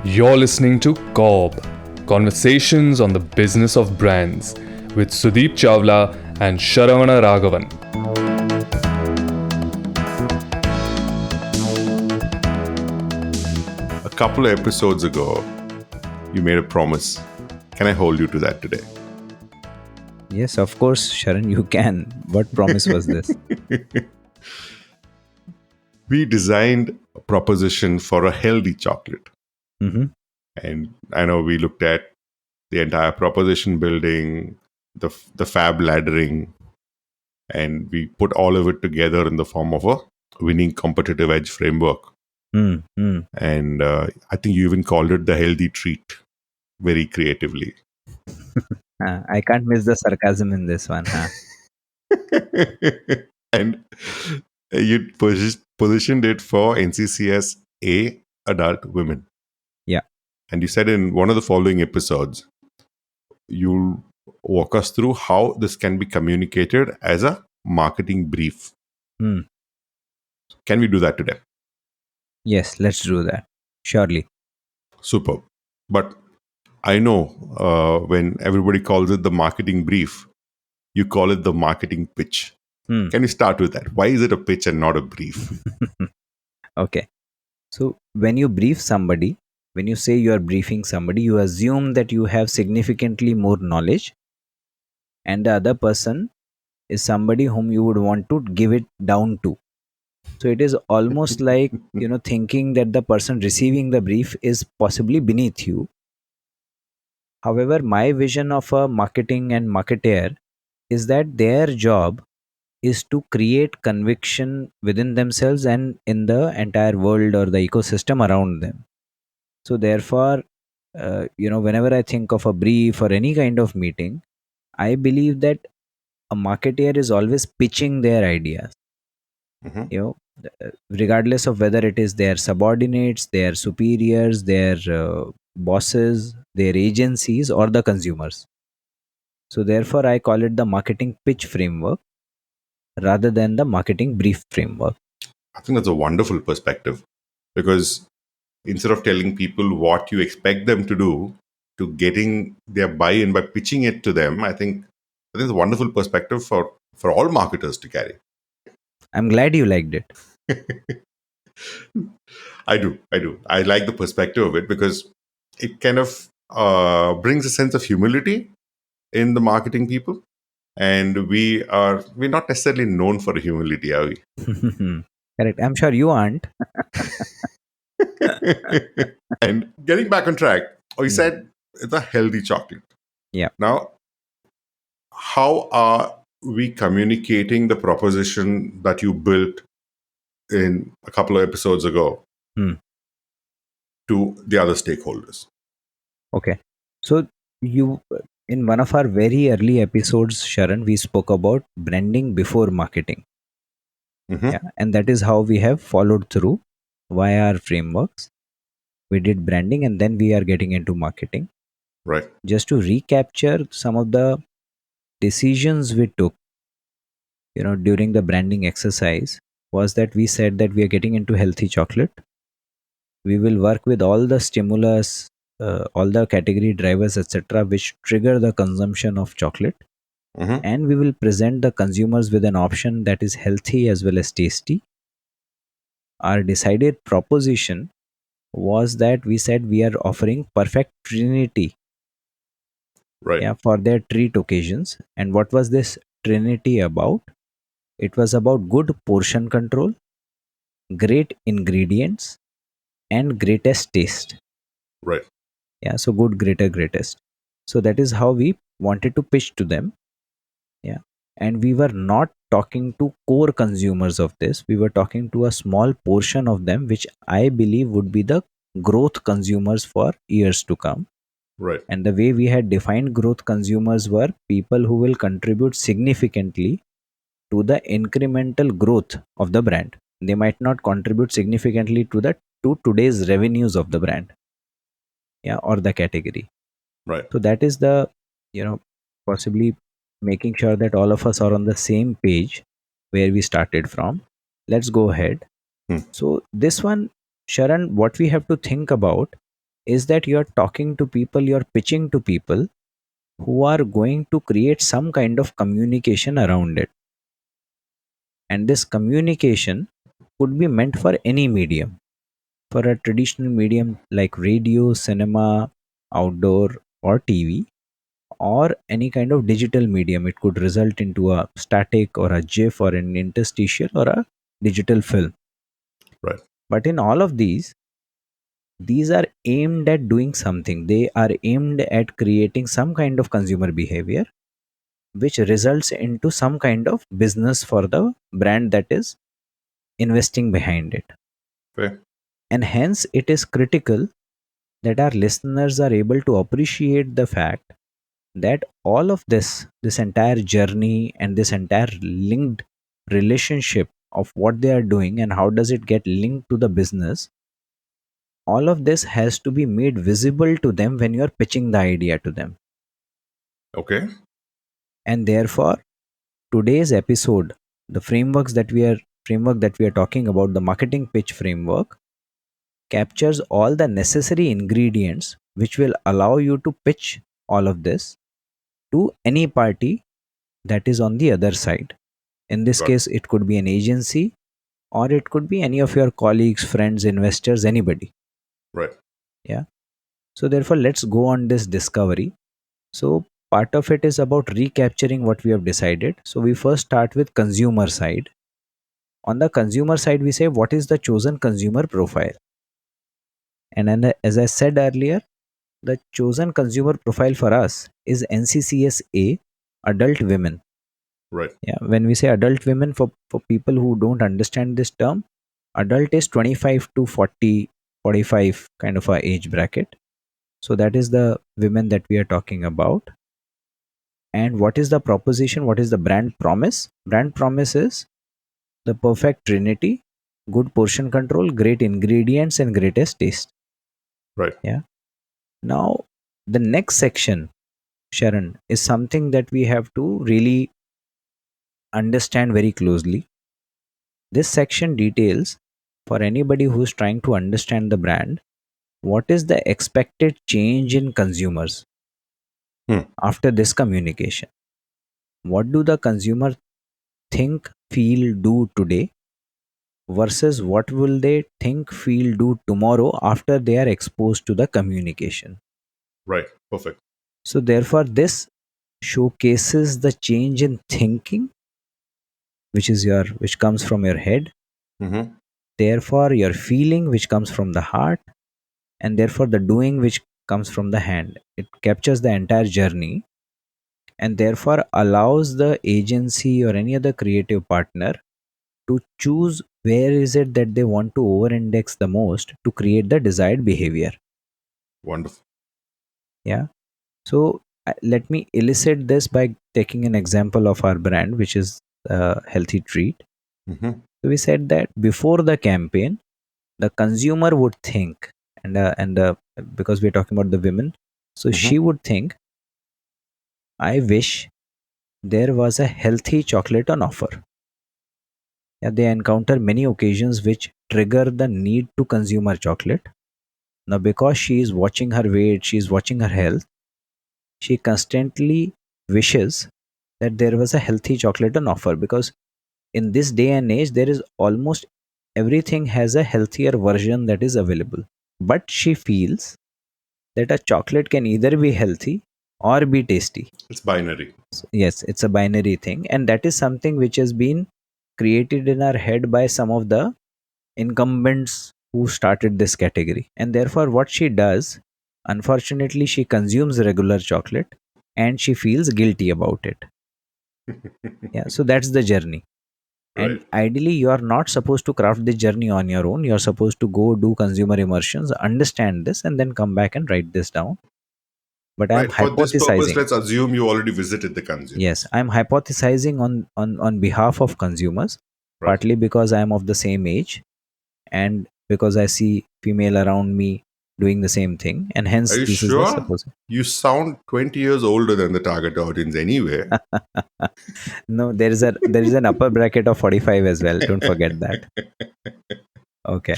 You're listening to Corb Conversations on the Business of Brands with Sudeep Chawla and Sharavana Raghavan. A couple of episodes ago, you made a promise. Can I hold you to that today? Yes, of course, Sharon, you can. What promise was this? We designed a proposition for a healthy chocolate. Mm-hmm. And I know we looked at the entire proposition building, the fab laddering, and we put all of it together in the form of a winning competitive edge framework. Mm-hmm. And I think you even called it the healthy treat very creatively. I can't miss the sarcasm in this one. Huh? And you positioned it for NCCS A adult women. Yeah. And you said in one of the following episodes, you'll walk us through how this can be communicated as a marketing brief. Hmm. Can we do that today? Yes, let's do that. Surely. Superb. But I know when everybody calls it the marketing brief, you call it the marketing pitch. Hmm. Can we start with that? Why is it a pitch and not a brief? Okay. So, when you brief somebody, when you say you are briefing somebody, you assume that you have significantly more knowledge, and the other person is somebody whom you would want to give it down to. So, it is almost like, thinking that the person receiving the brief is possibly beneath you. However, my vision of a marketing and marketer is that their job is to create conviction within themselves and in the entire world or the ecosystem around them. So, therefore, whenever I think of a brief or any kind of meeting, I believe that a marketer is always pitching their ideas, Mhm. regardless of whether it is their subordinates, their superiors, their bosses, their agencies, or the consumers. So, therefore, I call it the marketing pitch framework rather than the marketing brief framework. I think that's a wonderful perspective because instead of telling people what you expect them to do, to getting their buy-in by pitching it to them, I think it's a wonderful perspective for all marketers to carry. I'm glad you liked it. I do. I like the perspective of it because it kind of brings a sense of humility in the marketing people, and we're not necessarily known for humility, are we? Correct. I'm sure you aren't. And getting back on track, we Mm. said it's a healthy chocolate. Yeah. Now, how are we communicating the proposition that you built in a couple of episodes ago Hmm. to the other stakeholders? Okay. So you in one of our very early episodes, Sharon, we spoke about branding before marketing. Hmm. Yeah. And that is how we have followed through via our frameworks. We did branding and then we are getting into marketing. Right. Just to recapture some of the decisions we took, during the branding exercise was that we said that we are getting into healthy chocolate. We will work with all the stimulus, all the category drivers, etc., which trigger the consumption of chocolate. Hmm. And we will present the consumers with an option that is healthy as well as tasty. Our decided proposition was that we said we are offering perfect trinity, Right. yeah, for their treat occasions. And what was this trinity about? It was about good portion control, great ingredients, and greatest taste. Right. Yeah, so good, greater, greatest. So that is how we wanted to pitch to them. Yeah. And we were not talking to core consumers of this. We were talking to a small portion of them, which I believe would be the growth consumers for years to come. Right. And the way we had defined growth consumers were people who will contribute significantly to the incremental growth of the brand. They might not contribute significantly to today's revenues of the brand, yeah, or the category. Right. So that is the, possibly making sure that all of us are on the same page where we started from. Let's go ahead. Hmm. So this one, Sharon, what we have to think about is that you're talking to people, you're pitching to people who are going to create some kind of communication around it. And this communication could be meant for any medium. For a traditional medium like radio, cinema, outdoor, or TV, or any kind of digital medium, it could result into a static or a GIF or an interstitial or a digital film. Right. But in all of these are aimed at doing something. They are aimed at creating some kind of consumer behavior which results into some kind of business for the brand that is investing behind it. Fair. And hence it is critical that our listeners are able to appreciate the fact that all of this entire journey and this entire linked relationship of what they are doing and how does it get linked to the business, all of this has to be made visible to them when you are pitching the idea to them. Okay. And therefore today's episode, the framework that we are talking about, the marketing pitch framework, captures all the necessary ingredients which will allow you to pitch all of this to any party that is on the other side. In this Got it. case, it could be an agency or it could be any of your colleagues, friends, investors, anybody. Right. Yeah. So, therefore, let's go on this discovery. So, part of it is about recapturing what we have decided. So, we first start with consumer side. On the consumer side, we say what is the chosen consumer profile. And then, as I said earlier, the chosen consumer profile for us is NCCSA adult women. Right. Yeah, when we say adult women, for people who don't understand this term, adult is 25 to 40, 45 kind of a age bracket. So that is the women that we are talking about. And what is the proposition? What is the brand promise? Brand promise is the perfect trinity, good portion control, great ingredients, and greatest taste. Right. Yeah. Now, the next section, Sharon, is something that we have to really understand very closely. This section details for anybody who's trying to understand the brand what is the expected change in consumers Hmm. after this communication. What do the consumer think, feel, do today versus what will they think, feel, do tomorrow after they are exposed to the communication. Right. Perfect. So, therefore, this showcases the change in thinking which comes from your head, Mm-hmm. therefore your feeling which comes from the heart, and therefore the doing which comes from the hand. It captures the entire journey and therefore allows the agency or any other creative partner to choose where is it that they want to over index the most to create the desired behavior. Wonderful. Yeah. So let me illustrate this by taking an example of our brand, which is Healthy Treat. Mm-hmm. So we said that before the campaign, the consumer would think, and because we're talking about the women, so Mm-hmm. she would think, I wish there was a healthy chocolate on offer. Yeah, they encounter many occasions which trigger the need to consume her chocolate. Now, because she is watching her weight, she is watching her health, she constantly wishes that there was a healthy chocolate on offer, because in this day and age, there is almost everything has a healthier version that is available. But she feels that a chocolate can either be healthy or be tasty. It's binary. Yes, it's a binary thing, and that is something which has been created in our head by some of the incumbents who started this category. And therefore, what she does, unfortunately, she consumes regular chocolate and she feels guilty about it. Yeah, so that's the journey. And Right. ideally, you are not supposed to craft this journey on your own. You're supposed to go do consumer immersions, understand this, and then come back and write this down. But I'm Right. For this purpose, hypothesizing. let's assume you already visited the consumer. Yes, I'm hypothesizing on behalf of consumers, Right. partly because I am of the same age and because I see female around me doing the same thing, and Are hence you this is the sure? suppose. You sound 20 years older than the target audience anyway. No, there is an upper bracket of 45 as well. Don't forget that. Okay.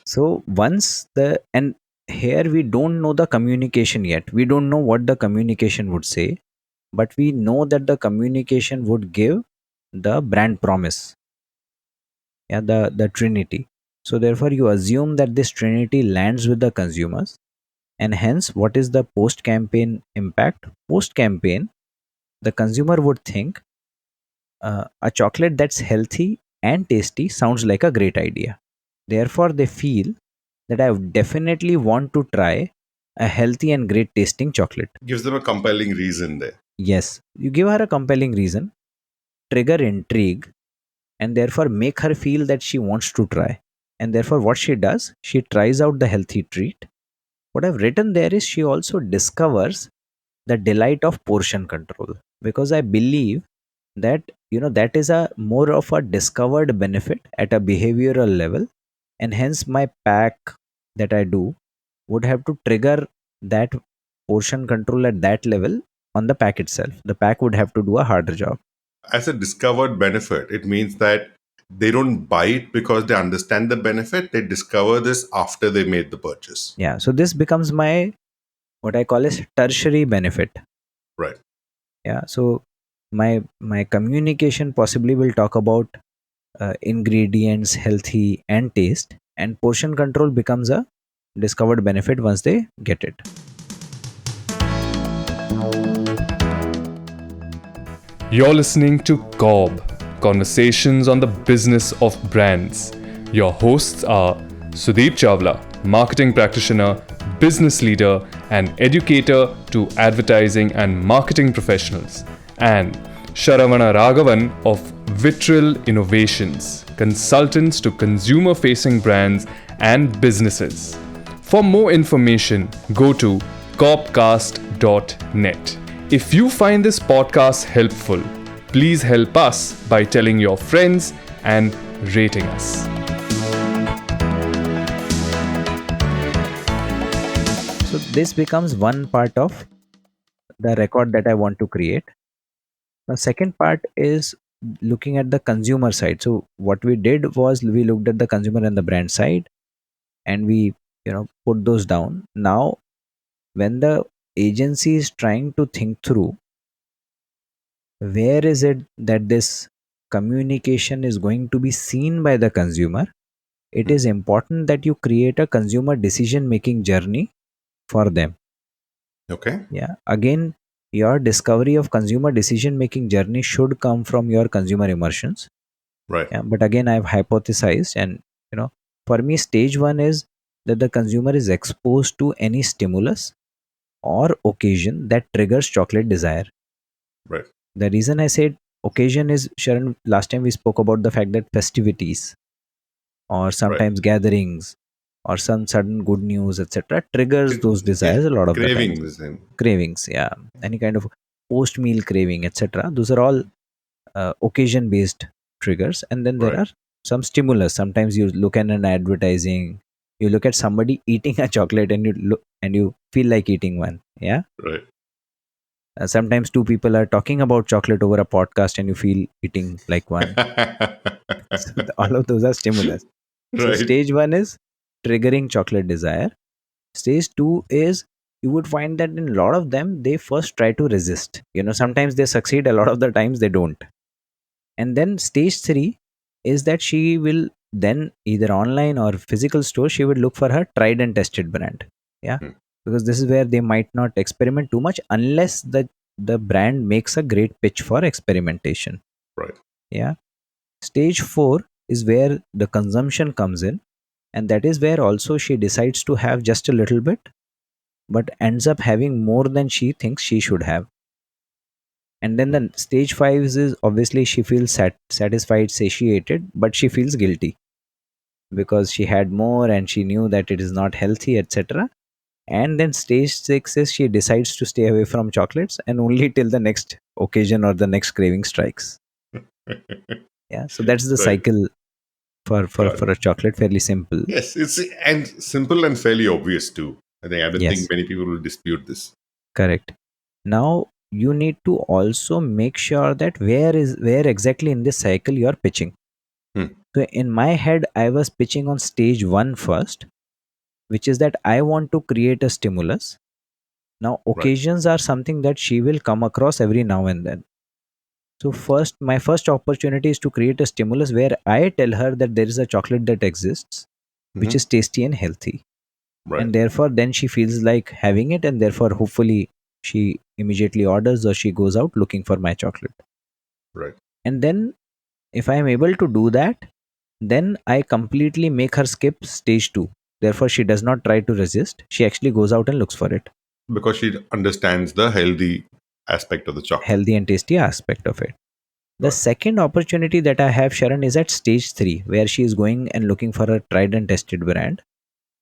So once the and here we don't know the communication yet. We don't know what the communication would say, but we know that the communication would give the brand promise. Yeah, the trinity. So therefore you assume that this trinity lands with the consumers, and hence what is the post campaign impact? Post campaign, the consumer would think a chocolate that's healthy and tasty sounds like a great idea. Therefore they feel that I definitely want to try a healthy and great tasting chocolate. Gives them a compelling reason there. Yes, you give her a compelling reason, trigger intrigue, and therefore make her feel that she wants to try. And therefore, what she does, she tries out the healthy treat. What I've written there is she also discovers the delight of portion control, because I believe that that is a more of a discovered benefit at a behavioral level, and hence my pack that I do would have to trigger that portion control at that level on the pack itself. The pack would have to do a harder job. As a discovered benefit, it means that they don't buy it because they understand the benefit. They discover this after they made the purchase. Yeah, so this becomes my what I call as tertiary benefit. Right. Yeah, so my communication possibly will talk about ingredients, healthy and taste, and portion control becomes a discovered benefit once they get it. You're listening to COB, Conversations on the Business of Brands. Your hosts are Sudeep Chawla, marketing practitioner, business leader, and educator to advertising and marketing professionals, and Sharavana Raghavan of Vitril Innovations, consultants to consumer-facing brands and businesses. For more information, go to copcast.net. If you find this podcast helpful, please help us by telling your friends and rating us. So this becomes one part of the record that I want to create. The second part is looking at the consumer side. So what we did was we looked at the consumer and the brand side, and we put those down. Now when the agency is trying to think through where is it that this communication is going to be seen by the consumer, it is important that you create a consumer decision making journey for them. Okay. Yeah, again, your discovery of consumer decision making journey should come from your consumer immersions. Right. Yeah, but again, I've hypothesized, and for me stage 1 is that the consumer is exposed to any stimulus or occasion that triggers chocolate desire. Right. The reason I said occasion is, Sharon, last time we spoke about the fact that festivities or Right. sometimes gatherings or some sudden good news, etc., triggers those Yeah. desires a lot of the time. Cravings and Cravings, yeah, any kind of post meal craving, etc. Those are all occasion based triggers. And then there right. are some stimulus. Sometimes you look at an advertising, you look at somebody eating a chocolate, and you look and you feel like eating one. Yeah. Right. Sometimes two people are talking about chocolate over a podcast and you feel eating like one. So all of those are stimulus. So Right. stage 1 is triggering chocolate desire. Stage 2 is you would find that in a lot of them they first try to resist. Sometimes they succeed, a lot of the times they don't. And then stage 3 is that she will then either online or physical store, she would look for her tried and tested brand. Yeah. Hmm. Because this is where they might not experiment too much unless the brand makes a great pitch for experimentation. Right. Yeah. Stage 4 is where the consumption comes in, and that is where also she decides to have just a little bit but ends up having more than she thinks she should have. And then the stage 5 is obviously she feels satisfied, satiated, but she feels guilty because she had more and she knew that it is not healthy, etc. And then stage 6 is she decides to stay away from chocolates and only till the next occasion or the next craving strikes. Yeah, so that's the Right. cycle Got for it. a chocolate, fairly simple. Yes, it's and simple and fairly obvious too. I don't think Yes, many people will dispute this. correct. Now you need to also make sure that where exactly in this cycle you are pitching. Hmm. So in my head, I was pitching on stage one first, which is that I want to create a stimulus. Now, Right. occasions are something that she will come across every now and then. So first, my first opportunity is to create a stimulus where I tell her that there is a chocolate that exists, which Hmm. is tasty and healthy. Right. And therefore, then she feels like having it, and therefore, hopefully, she immediately orders or she goes out looking for my chocolate. Right. And then, if I am able to do that, then I completely make her skip stage two. Therefore, she does not try to resist. She actually goes out and looks for it. Because she understands the healthy aspect of the chocolate. Healthy and tasty aspect of it. The Got it. second opportunity that I have, Sharon, is at stage three, where she is going and looking for a tried and tested brand.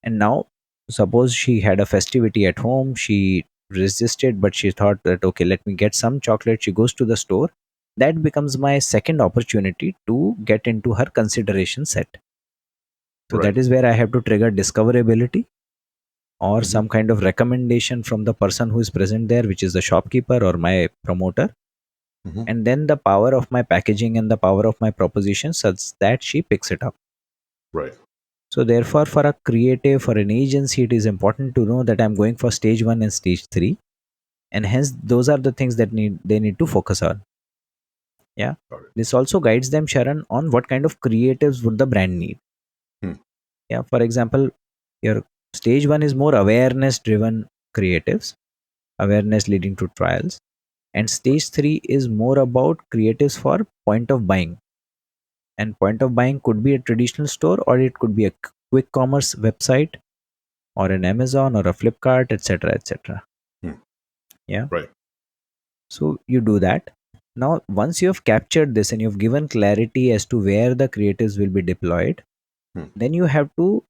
And now, suppose she had a festivity at home, she resisted, but she thought that, okay, let me get some chocolate. She goes to the store. That becomes my second opportunity to get into her consideration set. So Right. that is where I have to trigger discoverability or Hmm. some kind of recommendation from the person who is present there, which is the shopkeeper or my promoter, Hmm. and then the power of my packaging and the power of my proposition such that she picks it up. Right. So therefore, for a creative, for an agency, it is important to know that I'm going for stage one and stage three, and hence those are the things that they need to focus on. Yeah, Got it. this also guides them, Sharon, on what kind of creatives would the brand need. Hmm. Yeah, for example, your stage one is more awareness driven creatives, awareness leading to trials, and stage three is more about creatives for point of buying. And point of buying could be a traditional store or it could be a quick commerce website or an Amazon or a Flipkart, etc. etc. Hmm. Yeah. Right. So you do that. Now, once you have captured this and you've given clarity as to where the creatives will be deployed, Hmm. then you have to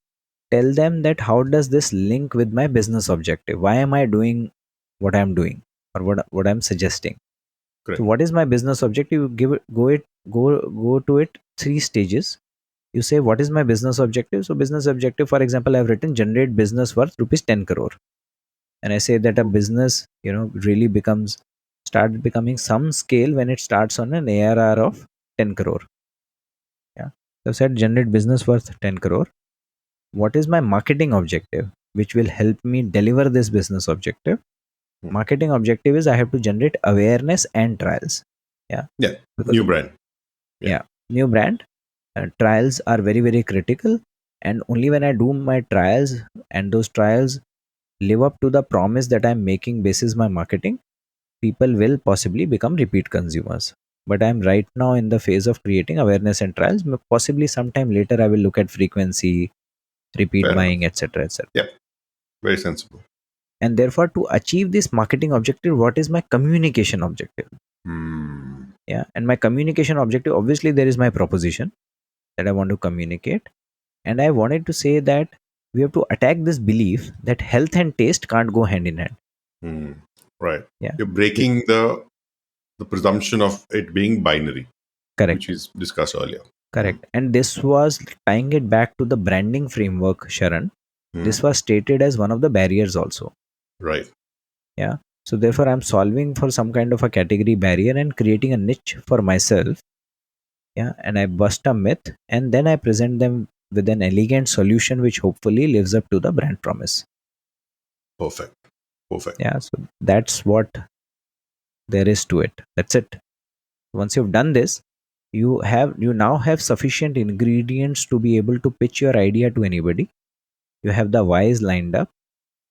tell them that how does this link with my business objective? Why am I doing what I'm doing or what I'm suggesting? So Correct. what is my business objective? You give it go to it three stages. You say what is my business objective? So business objective, for example, I've written generate business worth rupees 10 crore. And I say that a business, really start becoming some scale when it starts on an ARR of 10 crore. Yeah. So I've said generate business worth 10 crore. What is my marketing objective, which will help me deliver this business objective? Hmm. Marketing objective is I have to generate awareness and trials. Yeah. Yeah. Because New brand. Yeah. yeah, new brand trials are very, very critical. And only when I do my trials and those trials live up to the promise that I'm making basis my marketing, people will possibly become repeat consumers. But I'm right now in the phase of creating awareness and trials. Possibly sometime later I will look at frequency, repeat Fair enough. buying, etc. etc. Yeah. Very sensible. And therefore, to achieve this marketing objective, what is my communication objective? Hmm. Yeah, and my communication objective, obviously there is my proposition that I want to communicate, and I wanted to say that we have to attack this belief that health and taste can't go hand in hand. Hmm. Right. Yeah. You're breaking the presumption of it being binary, which Correct. we discussed earlier. Hmm. Correct. And this was tying it back to the branding framework, Sharon. Hmm. This was stated as one of the barriers also. Right. Yeah. So therefore, I'm solving for some kind of a category barrier and creating a niche for myself. Yeah. And I bust a myth and then I present them with an elegant solution which hopefully lives up to the brand promise. Perfect. Perfect. Yeah. So that's what there is to it. That's it. Once you've done this, you now have sufficient ingredients to be able to pitch your idea to anybody. You have the whys lined up,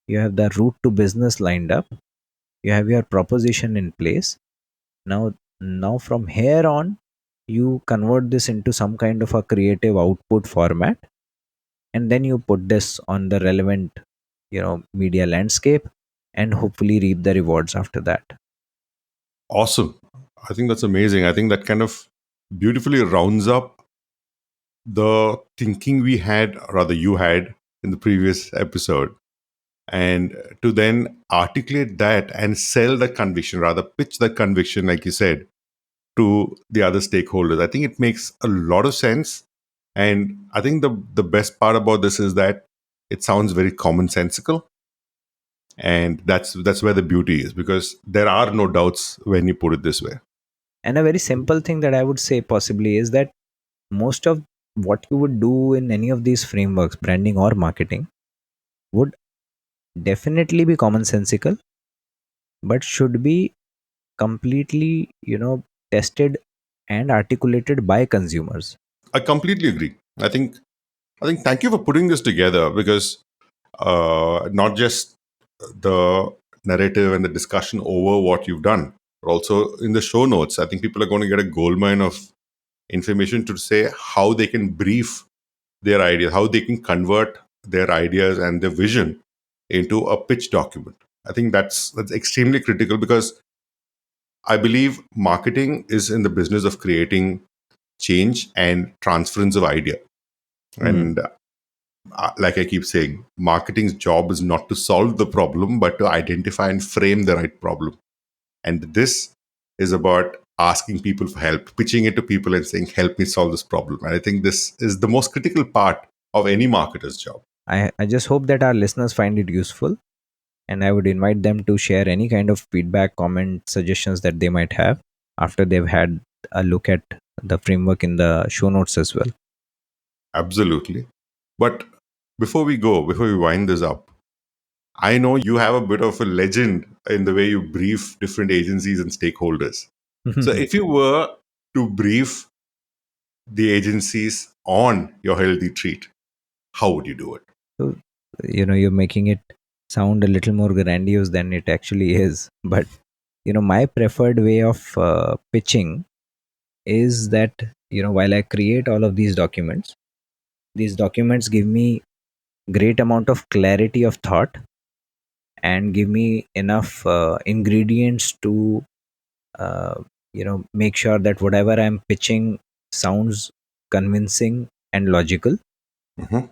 you have the route to business lined up, you have your proposition in place. Now from here on, you convert this into some kind of a creative output format, and then you put this on the relevant media landscape, and hopefully reap the rewards after that. Awesome. I think that's amazing. I think that kind of beautifully rounds up the thinking we had, or rather you had in the previous episode. And to then articulate that and sell the conviction, rather pitch the conviction, like you said, to the other stakeholders. I think it makes a lot of sense. And I think the best part about this is that it sounds very commonsensical. And that's where the beauty is, because there are no doubts when you put it this way. And a very simple thing that I would say possibly is that most of what you would do in any of these frameworks, branding or marketing, would definitely be commonsensical, but should be completely, tested and articulated by consumers. I completely agree. I think thank you for putting this together, because not just the narrative and the discussion over what you've done, but also in the show notes, I think people are going to get a goldmine of information to say how they can brief their ideas, how they can convert their ideas and their vision into a pitch document. I think that's extremely critical, because I believe marketing is in the business of creating change and transference of idea. Hmm. And like I keep saying, marketing's job is not to solve the problem, but to identify and frame the right problem. And this is about asking people for help, pitching it to people and saying, help me solve this problem. And I think this is the most critical part of any marketer's job. I just hope that our listeners find it useful, and I would invite them to share any kind of feedback, comment, suggestions that they might have after they've had a look at the framework in the show notes as well. Absolutely. But before we wind this up, I know you have a bit of a legend in the way you brief different agencies and stakeholders. So if you were to brief the agencies on your healthy treat, how would you do it? So, you're making it sound a little more grandiose than it actually is. But, my preferred way of pitching is that, while I create all of these documents give me great amount of clarity of thought and give me enough ingredients to, make sure that whatever I'm pitching sounds convincing and logical. Mhm.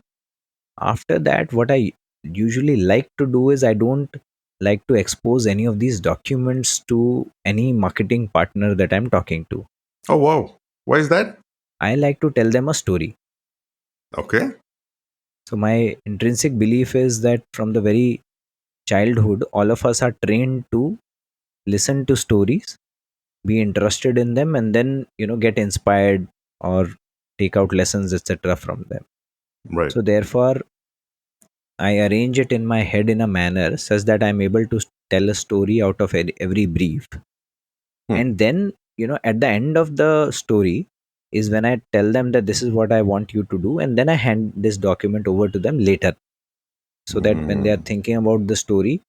After that, what I usually like to do is I don't like to expose any of these documents to any marketing partner that I'm talking to. Oh, wow. Why is that? I like to tell them a story. Okay. So my intrinsic belief is that from the very childhood, all of us are trained to listen to stories, be interested in them, and then, get inspired or take out lessons, etc., from them. Right. So therefore, I arrange it in my head in a manner such that I'm able to tell a story out of every brief. Hmm. And then, at the end of the story is when I tell them that this is what I want you to do. And then I hand this document over to them later, so that when they are Mm. thinking about the story,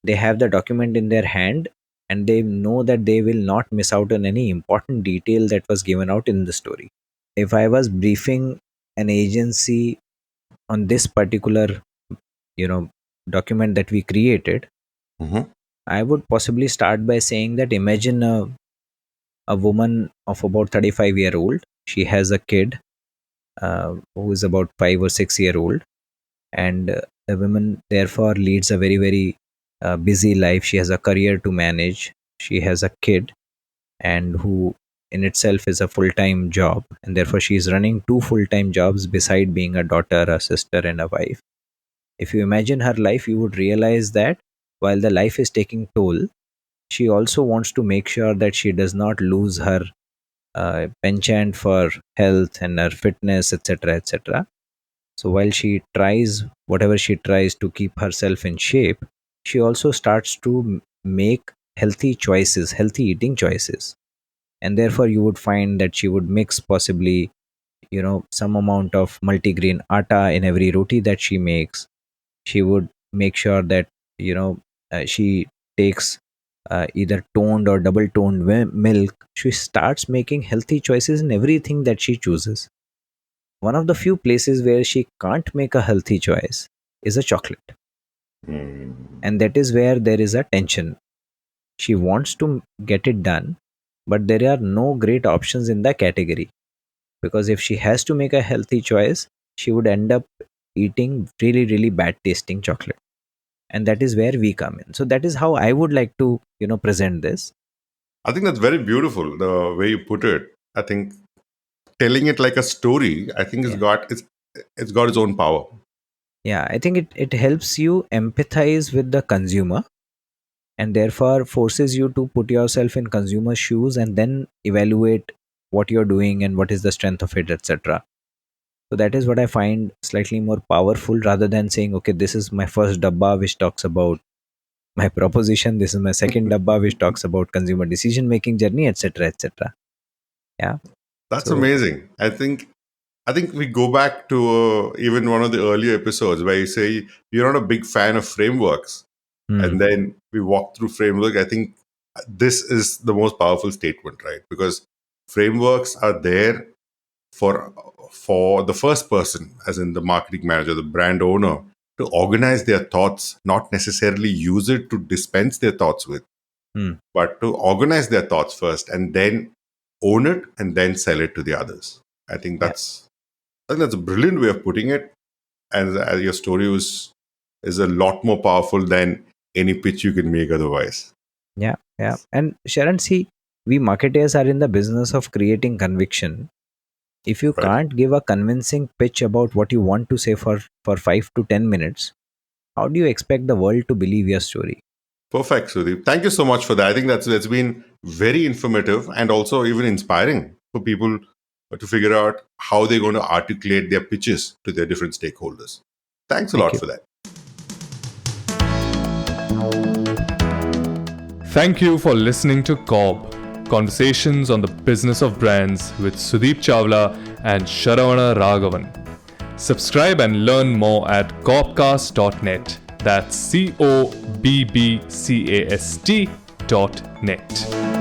they have the document in their hand and they know that they will not miss out on any important detail that was given out in the story. If I was briefing an agency on this particular, you know, document that we created, Mhm. I would possibly start by saying that imagine a woman of about 35-year old. She has a kid who is about 5 or 6 year old, and the woman therefore leads a very very busy life. She has a career to manage. She has a kid, and who in itself is a full time job, and therefore she is running two full time jobs beside being a daughter, a sister, and a wife. If you imagine her life, you would realize that while the life is taking toll, she also wants to make sure that she does not lose her penchant for health and her fitness, etc., etc. So while she tries whatever she tries to keep herself in shape, she also starts to make healthy choices, healthy eating choices. And therefore, you would find that she would mix possibly, some amount of multigrain atta in every roti that she makes. She would make sure that, she takes either toned or double toned milk. She starts making healthy choices in everything that she chooses. One of the few places where she can't make a healthy choice is a chocolate. Mm. And that is where there is a tension. She wants to get it done, but there are no great options in the category. Because if she has to make a healthy choice, she would end up eating really, really bad tasting chocolate. And that is where we come in. So that is how I would like to, present this. I think that's very beautiful, the way you put it. I think telling it like a story, I think Yeah. it's got its own power. Yeah. I think it helps you empathize with the consumer, and therefore forces you to put yourself in consumer shoes and then evaluate what you're doing and what is the strength of it, etc. So that is what I find slightly more powerful, rather than saying, okay, this is my first dabba which talks about my proposition, this is my second dabba which talks about consumer decision making journey, etc., etc. Yeah. That's So amazing. I think we go back to even one of the earlier episodes where you say you're not a big fan of frameworks, hmm, and then we walk through framework. I think this is the most powerful statement, right? Because frameworks are there for for the first person, as in the marketing manager, the brand owner, to organize their thoughts, not necessarily use it to dispense their thoughts with, hmm, but to organize their thoughts first and then own it and then sell it to the others. I think yeah, that's a brilliant way of putting it, and your story is a lot more powerful than any pitch you can make otherwise. yeah, yeah. And Sharon, see, we marketers are in the business of creating conviction. If you Right? can't give a convincing pitch about what you want to say for 5 to 10 minutes, how do you expect the world to believe your story? Perfect, Sudeep. Thank you so much for that. I think that's been very informative and also even inspiring for people to figure out how they're going to articulate their pitches to their different stakeholders. Thanks a Thank lot you. for that. Thank you for listening to COB, Conversations on the Business of Brands with Sudeep Chawla and Sharavana Raghavan. Subscribe and learn more at cobcast.net. That's COBBCAST.net.